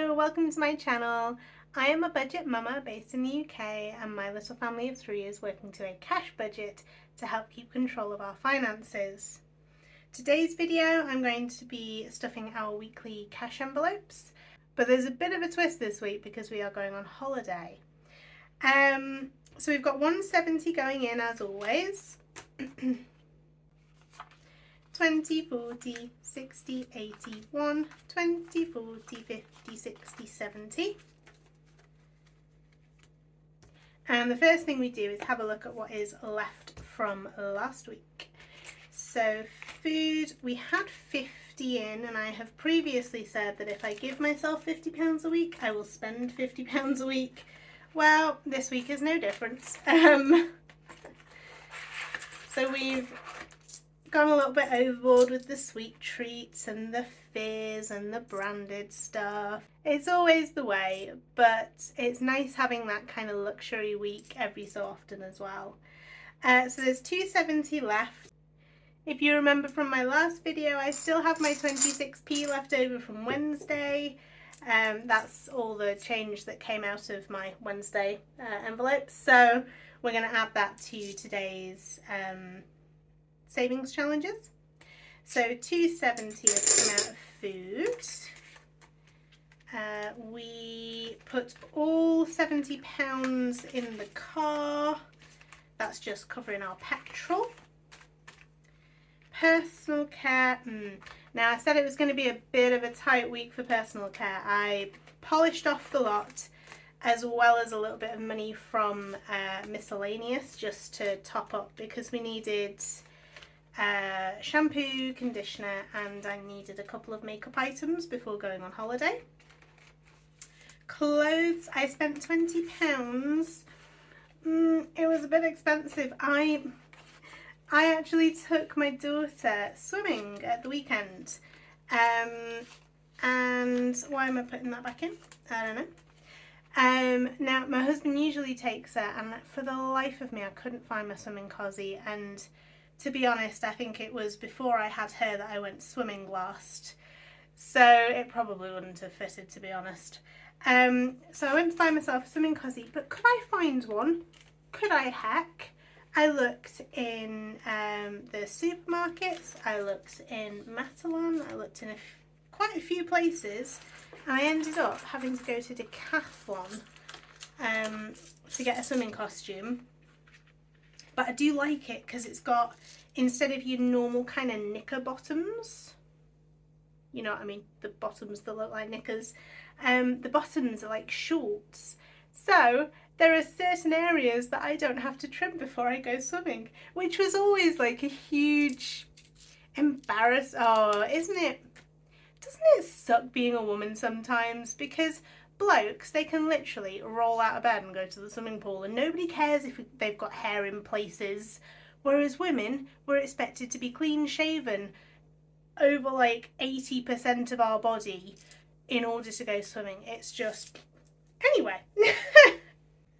Hello, welcome to my channel. I am a budget mama based in the UK and my little family of 3 is working to a cash budget to help keep control of our finances. Today's video I'm going to be stuffing our weekly cash envelopes, but there's a bit of a twist this week because we are going on holiday. So we've got 170 going in as always. 20, 40, 60, 80, 1, 20, 40, 50, 60, 70. And the first thing we do is have a look at what is left from last week. So food, we had 50 in, and I have previously said that if I give myself £50 a week, I will spend £50 a week. Well, this week is no different. So we've gone a little bit overboard with the sweet treats and the fizz and the branded stuff. It's always the way, but it's nice having that kind of luxury week every so often as well. So there's 270 left. If you remember from my last video, I still have my 26p left over from Wednesday. That's all the change that came out of my Wednesday envelope. So we're going to add that to today's savings challenges. So 270 has come out of food. We put all £70 in the car. That's just covering our petrol. Personal care. Now I said it was going to be a bit of a tight week for personal care. I polished off the lot, as well as a little bit of money from Miscellaneous just to top up, because we needed shampoo, conditioner, and I needed a couple of makeup items before going on holiday. Clothes, I spent £20. It was a bit expensive. I actually took my daughter swimming at the weekend, and why am I putting that back in? I don't know. Now my husband usually takes her, and for the life of me I couldn't find my swimming cozy, and to be honest, I think it was before I had her that I went swimming last, so it probably wouldn't have fitted, to be honest. So I went to buy myself a swimming cozy, but could I find one? Could I heck? I looked in the supermarkets, I looked in Matalan, I looked in quite a few places, and I ended up having to go to Decathlon to get a swimming costume. But I do like it because it's got, instead of your normal kind of knicker bottoms, you know what I mean, the bottoms that look like knickers, the bottoms are like shorts. So there are certain areas that I don't have to trim before I go swimming, which was always like a huge embarrassment. Oh, isn't it? Doesn't it suck being a woman sometimes? Because blokes, they can literally roll out of bed and go to the swimming pool and nobody cares if they've got hair in places, whereas women, we're expected to be clean shaven over like 80% of our body in order to go swimming. It's just, anyway.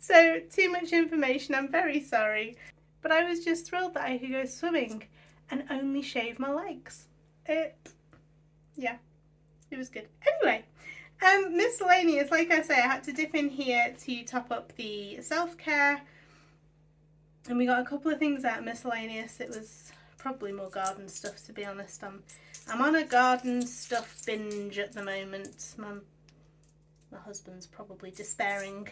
So too much information, I'm very sorry, but I was just thrilled that I could go swimming and only shave my legs. Yeah, it was good. Anyway, Miscellaneous, like I say, I had to dip in here to top up the self-care, and we got a couple of things out of Miscellaneous. It was probably more garden stuff, to be honest. I'm on a garden stuff binge at the moment. My husband's probably despairing.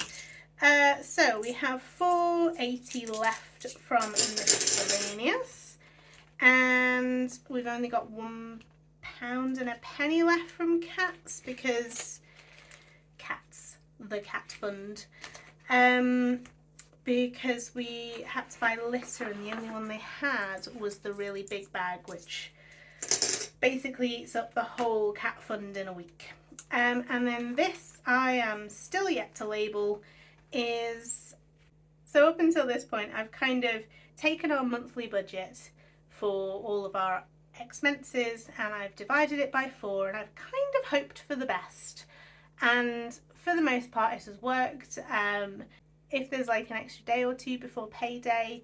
So we have £4.80 left from Miscellaneous, and we've only got £1 and a penny left from cats, because cats, the cat fund, because we had to buy litter and the only one they had was the really big bag, which basically eats up the whole cat fund in a week. And then this, I am still yet to label, is, so up until this point I've kind of taken our monthly budget for all of our expenses and I've divided it by 4, and I've kind of hoped for the best, and for the most part it has worked. If there's like an extra day or two before payday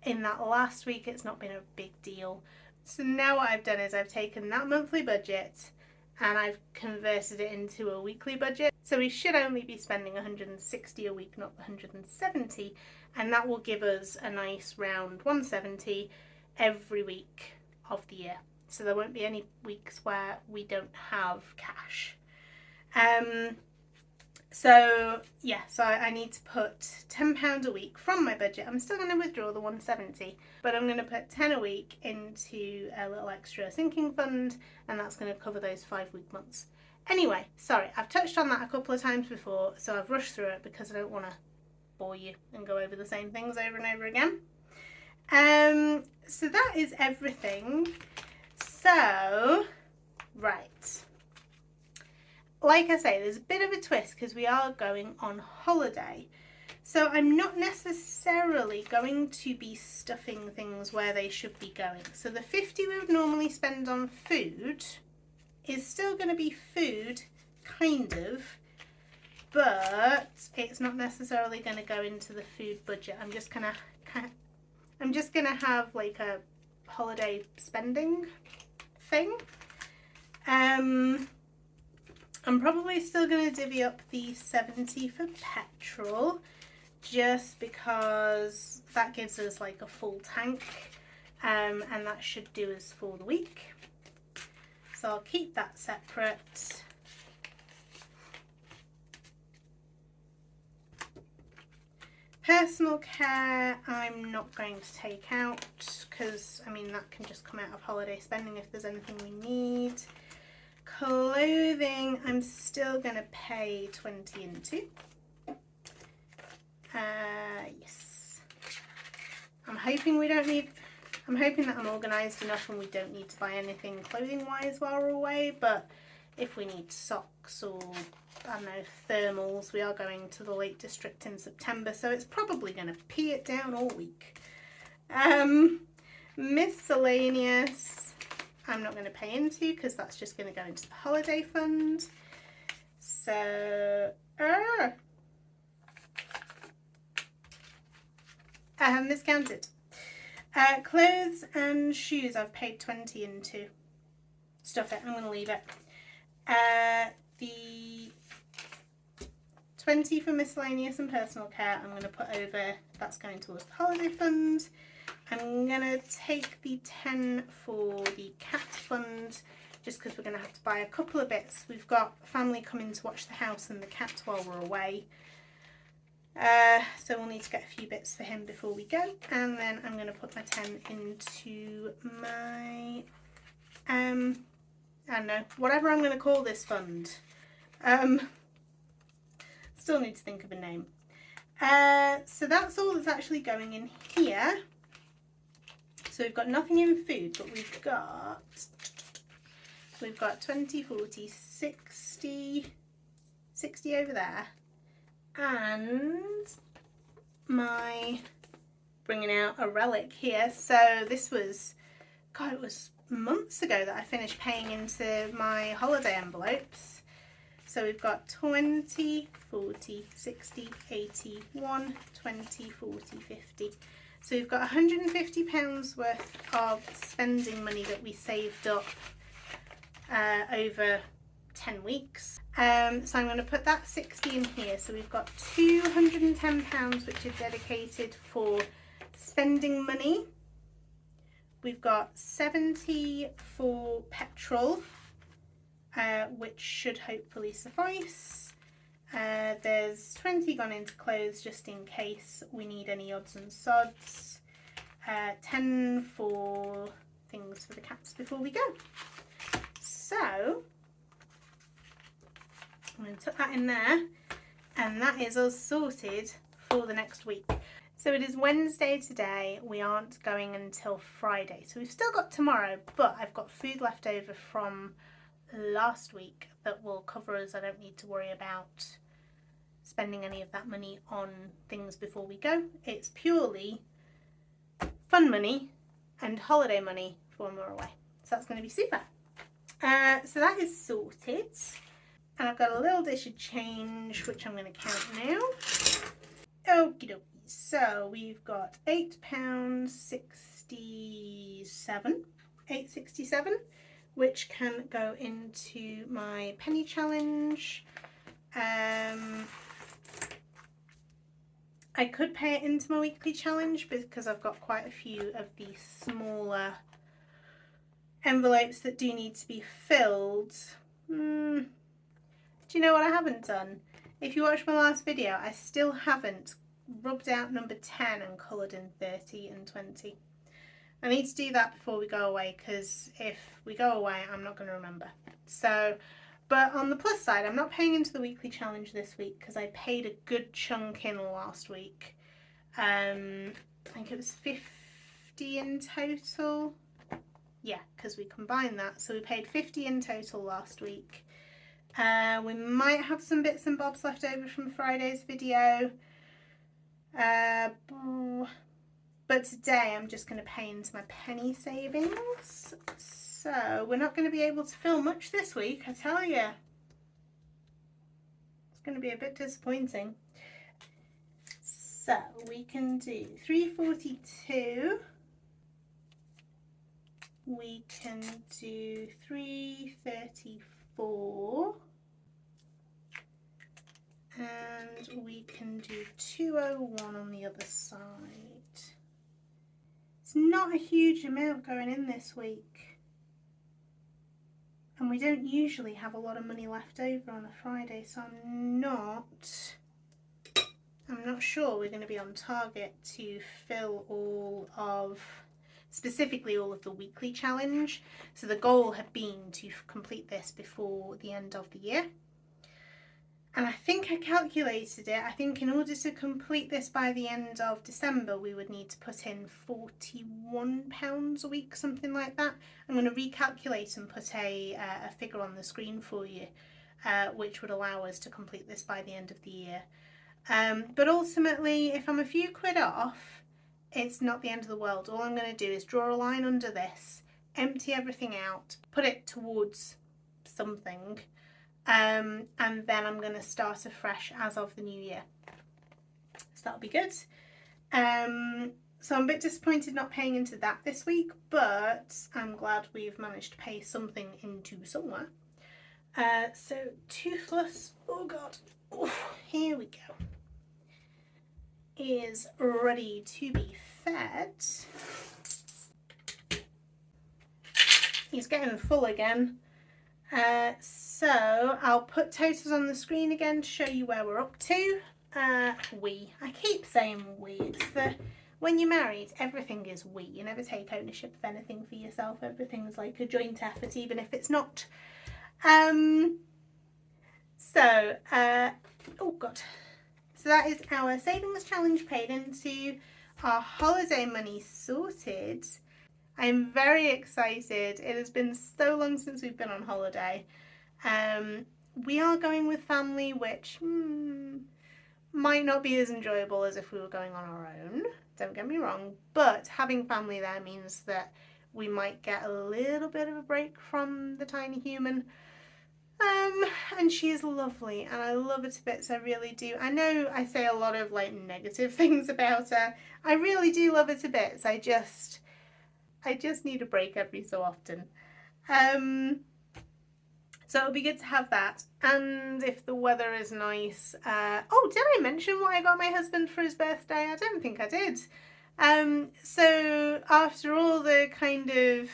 in that last week, it's not been a big deal. So now what I've done is I've taken that monthly budget and I've converted it into a weekly budget. So we should only be spending 160 a week, not 170, and that will give us a nice round 170 every week of the year. So there won't be any weeks where we don't have cash. So I need to put £10 a week from my budget. I'm still going to withdraw the 170, but I'm going to put 10 a week into a little extra sinking fund, and that's going to cover those 5-week months. Anyway, sorry, I've touched on that a couple of times before, so I've rushed through it because I don't want to bore you and go over the same things over and over again. So that is everything. So, right. Like I say, there's a bit of a twist because we are going on holiday. So I'm not necessarily going to be stuffing things where they should be going. So the 50 we would normally spend on food is still going to be food, kind of, but it's not necessarily going to go into the food budget. I'm just gonna have like a holiday spending thing. I'm probably still going to divvy up the 70 for petrol, just because that gives us like a full tank, and that should do us for the week. So I'll keep that separate. Personal care, I'm not going to take out because, I mean, that can just come out of holiday spending if there's anything we need. Clothing, I'm still going to pay 20 into. Yes. I'm hoping that I'm organised enough and we don't need to buy anything clothing-wise while we're away, but if we need socks or, I don't know, thermals, we are going to the Lake District in September, so it's probably going to pee it down all week. Miscellaneous, I'm not going to pay into because that's just going to go into the holiday fund. So, I have miscounted. Clothes and shoes I've paid 20 into. Stuff it, I'm going to leave it. The 20 for miscellaneous and personal care I'm going to put over, that's going towards the holiday fund. I'm going to take the 10 for the cat fund, just because we're going to have to buy a couple of bits. We've got family coming to watch the house and the cat while we're away. So we'll need to get a few bits for him before we go, and then I'm going to put my 10 into my, I don't know, whatever I'm going to call this fund. Still need to think of a name. So that's all that's actually going in here. So we've got nothing in food, but we've got 20, 40, 60 over there. And my bringing out a relic here. So this was, God, it was months ago that I finished paying into my holiday envelopes. So we've got 20, 40, 60, 80, 1, 20, 40, 50. So we've got £150 worth of spending money that we saved up over 10 weeks. So I'm going to put that 60 in here. So we've got £210 which is dedicated for spending money. We've got 70 for petrol, which should hopefully suffice. There's 20 gone into clothes just in case we need any odds and sods. 10 for things for the cats before we go. So I'm going to tuck that in there, and that is us sorted for the next week. So it is Wednesday today, we aren't going until Friday. So we've still got tomorrow, but I've got food left over from last week that will cover us. I don't need to worry about spending any of that money on things before we go. It's purely fun money and holiday money for when we're away. So that's going to be super. So that is sorted. And I've got a little dish of change, which I'm going to count now. Okie dokie. So we've got £8.67, $8.67, which can go into my penny challenge. I could pay it into my weekly challenge because I've got quite a few of the smaller envelopes that do need to be filled. Do you know what I haven't done? If you watched my last video, I still haven't rubbed out number 10 and coloured in 30 and 20. I need to do that before we go away, because if we go away, I'm not going to remember. So, but on the plus side, I'm not paying into the weekly challenge this week because I paid a good chunk in last week. I think it was 50 in total. Yeah, because we combined that. So we paid 50 in total last week. We might have some bits and bobs left over from Friday's video. But today I'm just going to pay into my penny savings. So we're not going to be able to fill much this week, I tell you. It's going to be a bit disappointing. So we can do 342. We can do 334. And we can do 201 on the other side. It's not a huge amount going in this week. And we don't usually have a lot of money left over on a Friday, so I'm not sure we're going to be on target to fill specifically all of the weekly challenge. So the goal had been to complete this before the end of the year. And I think I calculated it. I think in order to complete this by the end of December, we would need to put in £41 a week, something like that. I'm going to recalculate and put a figure on the screen for you, which would allow us to complete this by the end of the year. But ultimately, if I'm a few quid off, it's not the end of the world. All I'm going to do is draw a line under this, empty everything out, put it towards something, and then I'm going to start afresh as of the new year. So that'll be good. So I'm a bit disappointed not paying into that this week, but I'm glad we've managed to pay something into somewhere. So Toothless, oh god, here we go, is ready to be fed. He's getting full again. So I'll put totals on the screen again to show you where we're up to. I keep saying we. It's when you're married, everything is we. You never take ownership of anything for yourself. Everything's like a joint effort, even if it's not. Oh god. So that is our savings challenge paid into, our holiday money sorted. I'm very excited. It has been so long since we've been on holiday. We are going with family, which might not be as enjoyable as if we were going on our own. Don't get me wrong. But having family there means that we might get a little bit of a break from the tiny human. And she is lovely and I love her to bits, I really do. I know I say a lot of like negative things about her. I really do love her to bits. I just need a break every so often. So it'll be good to have that. And if the weather is nice, did I mention what I got my husband for his birthday? I don't think I did. So after all the kind of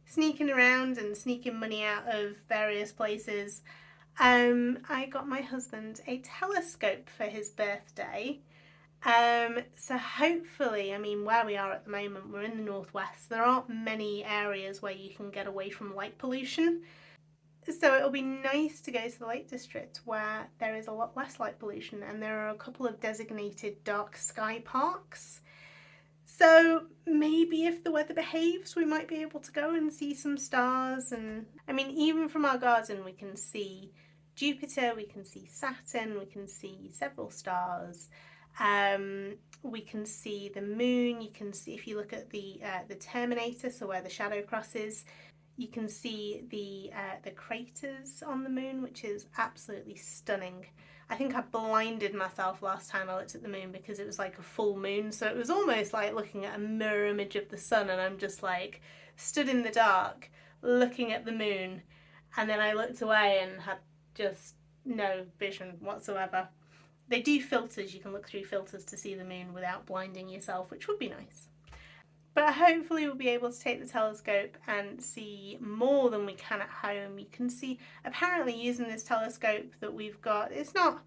sneaking around and sneaking money out of various places, I got my husband a telescope for his birthday. So hopefully, I mean, where we are at the moment, we're in the northwest. There aren't many areas where you can get away from light pollution. So it'll be nice to go to the Lake District where there is a lot less light pollution, and there are a couple of designated dark sky parks. So maybe if the weather behaves, we might be able to go and see some stars. And I mean, even from our garden, we can see Jupiter, we can see Saturn, we can see several stars. We can see the moon. You can see, if you look at the terminator, so where the shadow crosses, you can see the craters on the moon, which is absolutely stunning. I think I blinded myself last time I looked at the moon because it was like a full moon, so it was almost like looking at a mirror image of the sun, and I'm just like stood in the dark looking at the moon, and then I looked away and had just no vision whatsoever. They do filters, you can look through filters to see the moon without blinding yourself, which would be nice. But hopefully we'll be able to take the telescope and see more than we can at home. You can see, apparently using this telescope that we've got, it's not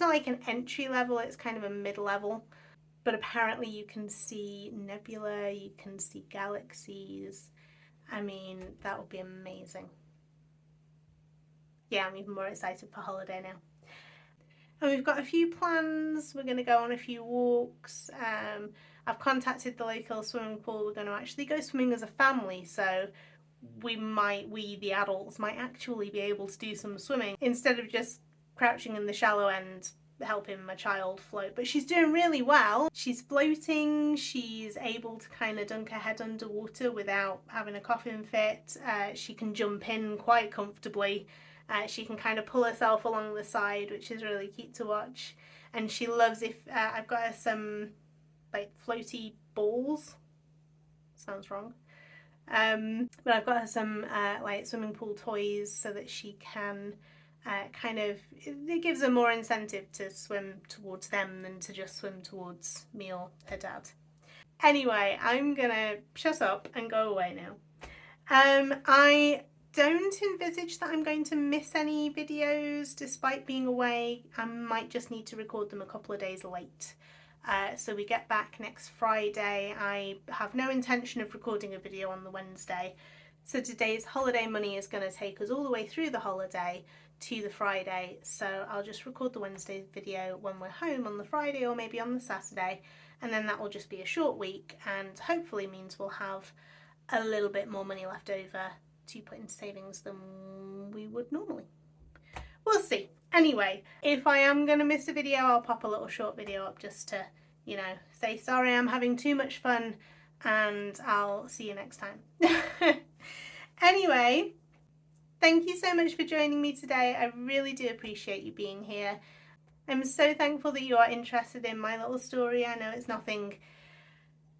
like an entry level, it's kind of a mid-level. But apparently you can see nebula, you can see galaxies. I mean, that would be amazing. Yeah, I'm even more excited for holiday now. And we've got a few plans. We're going to go on a few walks. I've contacted the local swimming pool. We're going to actually go swimming as a family, so we the adults might actually be able to do some swimming instead of just crouching in the shallow end helping my child float. But she's doing really well. She's floating, she's able to kind of dunk her head underwater without having a coughing fit. She can jump in quite comfortably. She can kind of pull herself along the side, which is really cute to watch. And she loves if I've got her some like floaty balls. Sounds wrong. But I've got her some like swimming pool toys so that she can it gives her more incentive to swim towards them than to just swim towards me or her dad. Anyway, I'm gonna shut up and go away now. I don't envisage that I'm going to miss any videos despite being away. I might just need to record them a couple of days late. So we get back next Friday. I have no intention of recording a video on the Wednesday. So today's holiday money is going to take us all the way through the holiday to the Friday. So I'll just record the Wednesday video when we're home on the Friday or maybe on the Saturday. And then that will just be a short week and hopefully means we'll have a little bit more money left over to put into savings than we would normally. We'll see. Anyway, if I am going to miss a video, I'll pop a little short video up just to, say sorry I'm having too much fun and I'll see you next time. Anyway, thank you so much for joining me today. I really do appreciate you being here. I'm so thankful that you are interested in my little story. I know it's nothing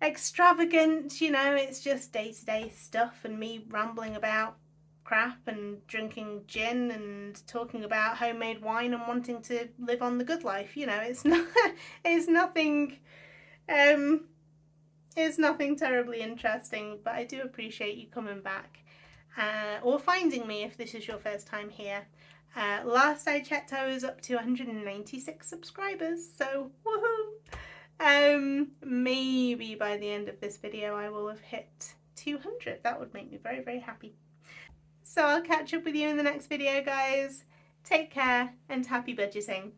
extravagant, it's just day-to-day stuff and me rambling about crap and drinking gin and talking about homemade wine and wanting to live on the good life. It's not it's nothing terribly interesting, but I do appreciate you coming back or finding me if this is your first time here. Last I checked, I was up to 196 subscribers, so woohoo! Maybe by the end of this video I will have hit 200. That would make me very, very happy. So I'll catch up with you in the next video, guys. Take care and happy budgeting.